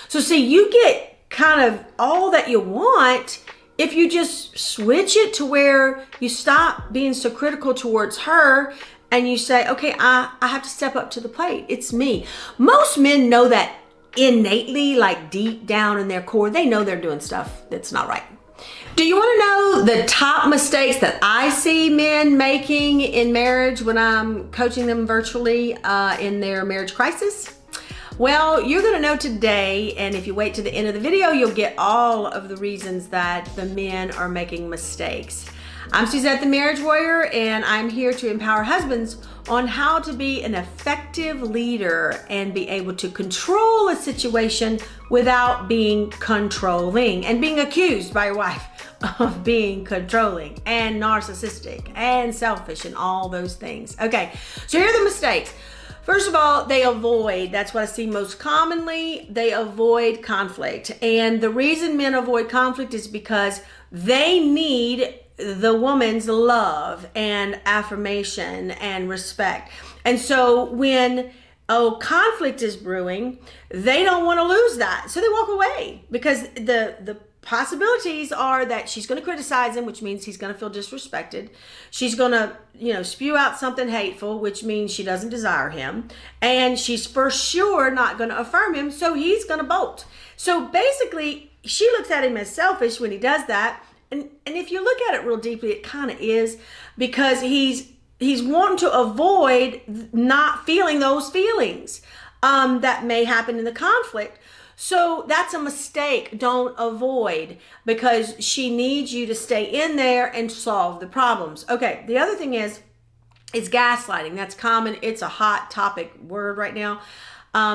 So see, you get kind of all that you want if you just switch it to where you stop being so critical towards her and you say, okay, I have to step up to the plate. It's me. Most men know that innately, like deep down in their core. They know they're doing stuff that's not right. Do you want to know the top mistakes that I see men making in marriage when I'm coaching them virtually in their marriage crisis? Well, you're going to know today, and if you wait to the end of the video, you'll get all of the reasons that the men are making mistakes. I'm Suzette the Marriage Warrior, and I'm here to empower husbands on how to be an effective leader and be able to control a situation without being controlling and being accused by your wife of being controlling and narcissistic and selfish and all those things. Okay, so here are the mistakes. First of all, they avoid, that's what I see most commonly, they avoid conflict. And the reason men avoid conflict is because they need the woman's love and affirmation and respect. And so when conflict is brewing, they don't want to lose that. So they walk away because the possibilities are that she's going to criticize him, which means he's going to feel disrespected. She's going to, spew out something hateful, which means she doesn't desire him. And she's for sure not going to affirm him, so he's going to bolt. So basically, she looks at him as selfish when he does that. And if you look at it real deeply, it kind of is, because he's wanting to avoid not feeling those feelings that may happen in the conflict. So that's a mistake. Don't avoid, because she needs you to stay in there and solve the problems. Okay, the other thing is gaslighting. That's common. It's a hot topic word right now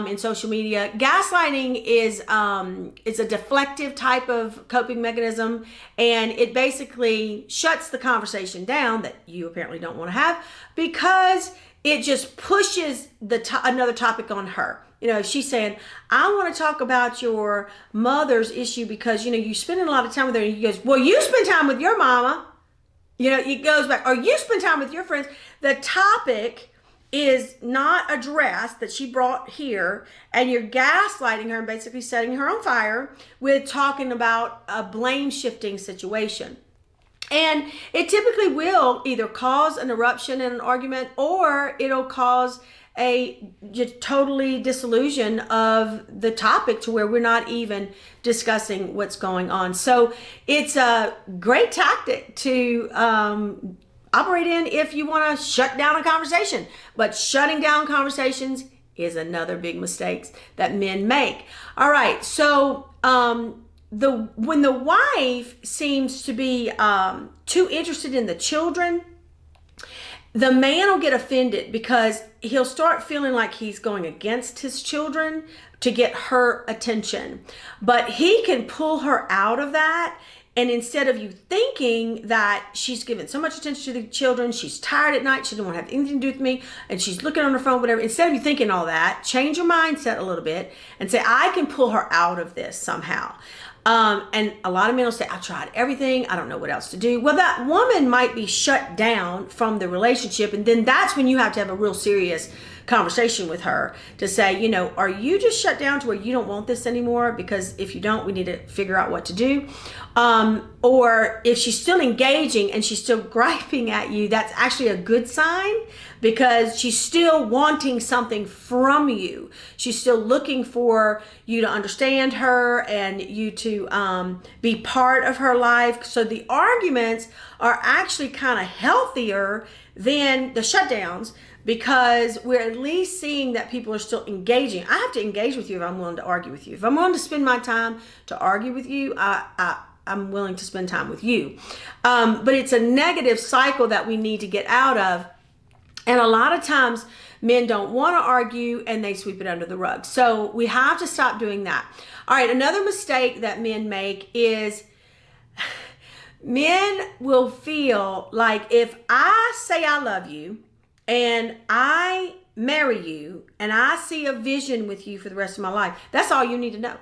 in social media. Gaslighting is it's a deflective type of coping mechanism, and it basically shuts the conversation down that you apparently don't want to have, because it just pushes another topic on her. She's saying, I want to talk about your mother's issue because, you spend a lot of time with her. And he goes, well, you spend time with your mama. It goes back, or you spend time with your friends. The topic is not addressed that she brought here, and you're gaslighting her and basically setting her on fire with talking about a blame shifting situation. And it typically will either cause an eruption in an argument, or it'll cause a totally disillusion of the topic to where we're not even discussing what's going on. So it's a great tactic to operate in if you want to shut down a conversation. But shutting down conversations is another big mistake that men make. All right, so when the wife seems to be too interested in the children, the man will get offended because he'll start feeling like he's going against his children to get her attention. But he can pull her out of that. And instead of you thinking that she's giving so much attention to the children, she's tired at night, she doesn't want to have anything to do with me, and she's looking on her phone, whatever, instead of you thinking all that, change your mindset a little bit and say, I can pull her out of this somehow. And a lot of men will say, I tried everything, I don't know what else to do. Well, that woman might be shut down from the relationship, and then that's when you have to have a real serious conversation with her to say, are you just shut down to where you don't want this anymore? Because if you don't, we need to figure out what to do. Or if she's still engaging and she's still griping at you, that's actually a good sign, because she's still wanting something from you. She's still looking for you to understand her and you to be part of her life. So the arguments are actually kind of healthier than the shutdowns, because we're at least seeing that people are still engaging. I have to engage with you if I'm willing to argue with you. If I'm willing to spend my time to argue with you, I'm willing to spend time with you. But it's a negative cycle that we need to get out of. And a lot of times men don't want to argue and they sweep it under the rug. So we have to stop doing that. All right, another mistake that men make is men will feel like if I say I love you and I marry you and I see a vision with you for the rest of my life, that's all you need to know.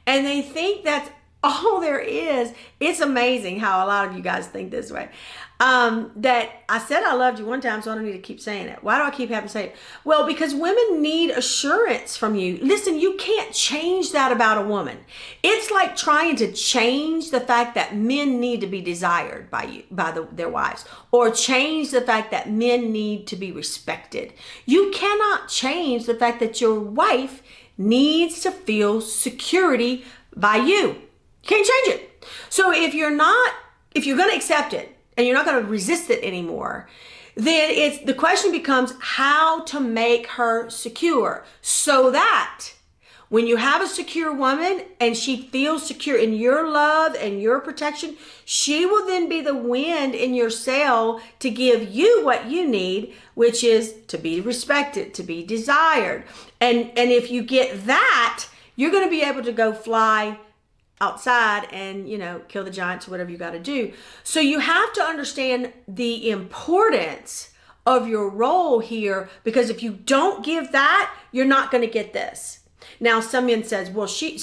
And they think that's all there is. It's amazing how a lot of you guys think this way. That I said I loved you one time, so I don't need to keep saying it. Why do I keep having to say it? Well, because women need assurance from you. Listen, you can't change that about a woman. It's like trying to change the fact that men need to be desired by you, their wives, or change the fact that men need to be respected. You cannot change the fact that your wife needs to feel security by you. You can't change it. So if you're going to accept it, and you're not going to resist it anymore, then the question becomes how to make her secure, so that when you have a secure woman and she feels secure in your love and your protection, she will then be the wind in your sail to give you what you need, which is to be respected, to be desired. And if you get that, you're going to be able to go fly outside and, kill the giants or whatever you got to do. So you have to understand the importance of your role here, because if you don't give that, you're not going to get this. Now, some men says, well, she's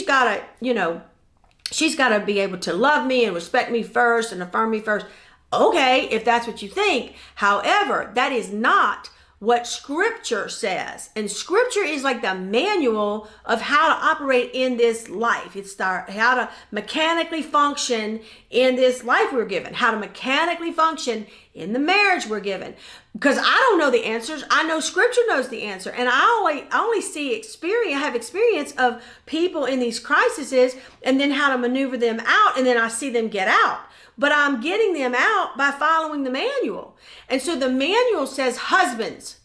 got to be able to love me and respect me first and affirm me first. Okay, if that's what you think. However, that is not what scripture says. And scripture is like the manual of how to operate in this life. It's how to mechanically function in this life we're given, how to mechanically function in the marriage we're given. Because I don't know the answers. I know scripture knows the answer. And I only have experience of people in these crises and then how to maneuver them out. And then I see them get out. But I'm getting them out by following the manual. And so the manual says, husbands,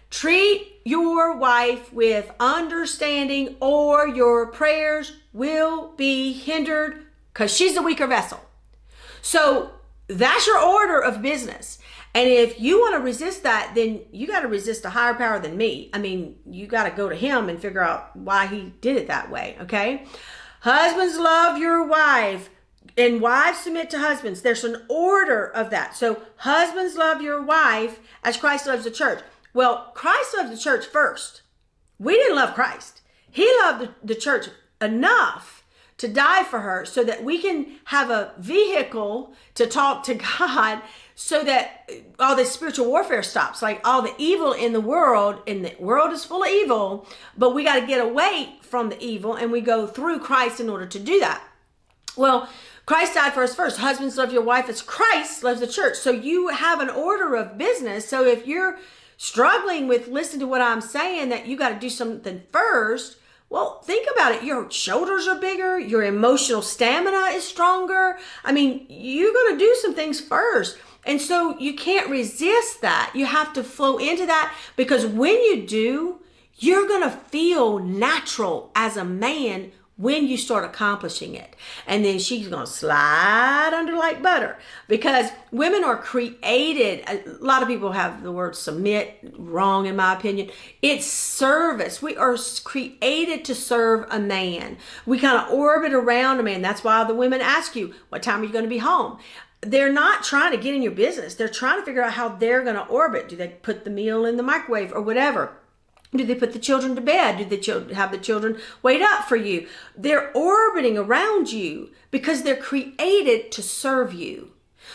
treat your wife with understanding or your prayers will be hindered, because she's the weaker vessel. So that's your order of business. And if you want to resist that, then you got to resist a higher power than me. I mean, you got to go to him and figure out why he did it that way, okay? Husbands, love your wife. And wives, submit to husbands. There's an order of that. So husbands, love your wife as Christ loves the church. Well, Christ loved the church first. We didn't love Christ. He loved the church enough to die for her so that we can have a vehicle to talk to God, so that all this spiritual warfare stops. Like all the evil in the world, and the world is full of evil, but we got to get away from the evil, and we go through Christ in order to do that. Well, Christ died for us first. Husbands, love your wife as Christ loves the church. So you have an order of business. So if you're struggling with listening to what I'm saying, that you got to do something first, well, think about it. Your shoulders are bigger. Your emotional stamina is stronger. I mean, you're going to do some things first. And so you can't resist that. You have to flow into that, because when you do, you're going to feel natural as a man when you start accomplishing it. And then she's going to slide under like butter, because women are created. A lot of people have the word submit wrong, in my opinion. It's service. We are created to serve a man. We kind of orbit around a man. That's why the women ask you, what time are you going to be home? They're not trying to get in your business. They're trying to figure out how they're going to orbit. Do they put the meal in the microwave or whatever? Do they put the children to bed? Do they have the children wait up for you? They're orbiting around you because they're created to serve you.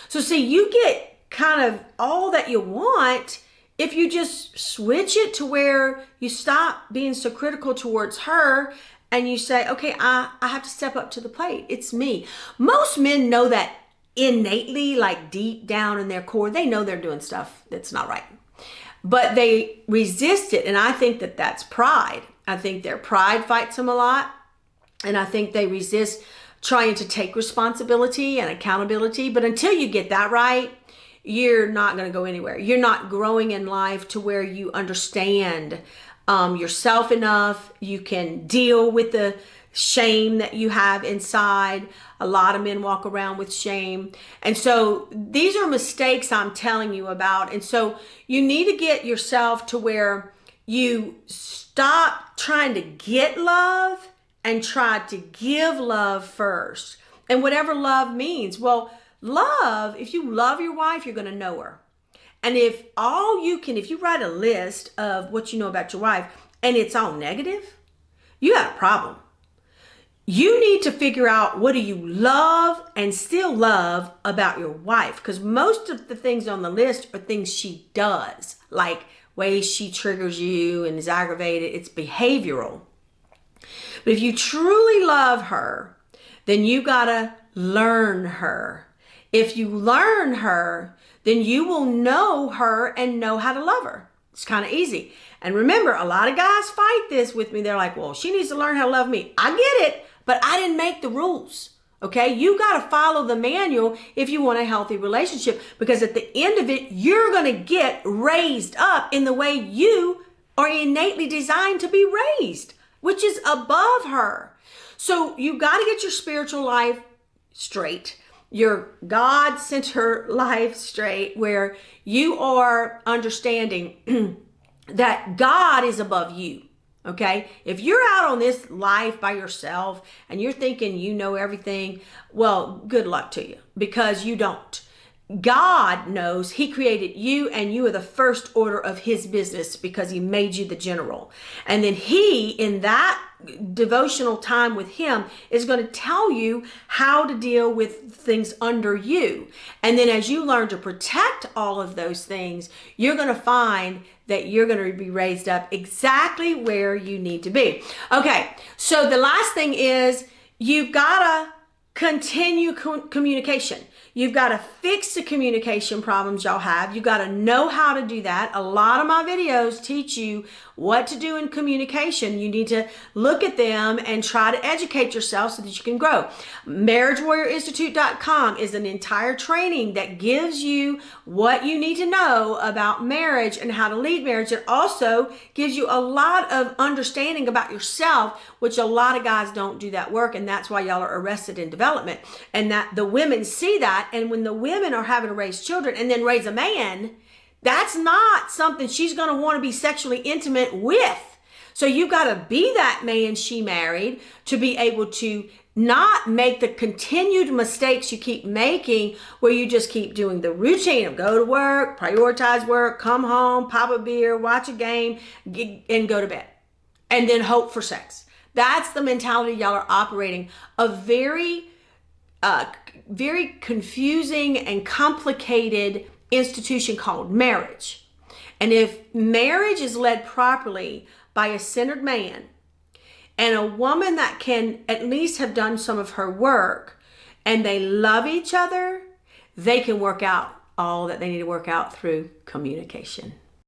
So see, you get kind of all that you want if you just switch it to where you stop being so critical towards her and you say, okay, I have to step up to the plate. It's me. Most men know that innately, like deep down in their core. They know they're doing stuff that's not right. But they resist it, and I think that that's pride. I think their pride fights them a lot, and I think they resist trying to take responsibility and accountability. But until you get that right, you're not going to go anywhere. You're not growing in life to where you understand yourself enough. You can deal with the shame that you have inside. A lot of men walk around with shame. And so these are mistakes I'm telling you about. And so you need to get yourself to where you stop trying to get love and try to give love first. And whatever love means. Well, love, if you love your wife, you're going to know her. And if you write a list of what you know about your wife and it's all negative, you got a problem. you need to figure out, what do you love and still love about your wife? Because most of the things on the list are things she does, like ways she triggers you and is aggravated. It's behavioral. But if you truly love her, then you gotta learn her. If you learn her, then you will know her and know how to love her. It's kind of easy. And remember, a lot of guys fight this with me. They're like, well, she needs to learn how to love me. I get it, but I didn't make the rules. Okay, you got to follow the manual if you want a healthy relationship, because at the end of it, you're going to get raised up in the way you are innately designed to be raised, which is above her. So you got to get your spiritual life straight, your God-centered life straight, where you are understanding that God is above you. Okay, if you're out on this life by yourself and you're thinking you know everything, well, good luck to you, because you don't. God knows. He created you, and you are the first order of his business because he made you the general. And then he, in that devotional time with him, is going to tell you how to deal with things under you. And then as you learn to protect all of those things, you're going to find that you're going to be raised up exactly where you need to be. Okay, so the last thing is, you've got to continue communication. You've got to fix the communication problems y'all have. You got to know how to do that. A lot of my videos teach you what to do in communication. You need to look at them and try to educate yourself so that you can grow. MarriageWarriorInstitute.com is an entire training that gives you what you need to know about marriage and how to lead marriage. It also gives you a lot of understanding about yourself, which a lot of guys don't do that work, and that's why y'all are arrested in development. And that the women see that, and when the women are having to raise children and then raise a man, that's not something she's going to want to be sexually intimate with. So you got to be that man she married to be able to not make the continued mistakes you keep making, where you just keep doing the routine of go to work, prioritize work, come home, pop a beer, watch a game, and go to bed, and then hope for sex. That's the mentality y'all are operating. A very confusing and complicated institution called marriage. And if marriage is led properly by a centered man and a woman that can at least have done some of her work, and they love each other, they can work out all that they need to work out through communication.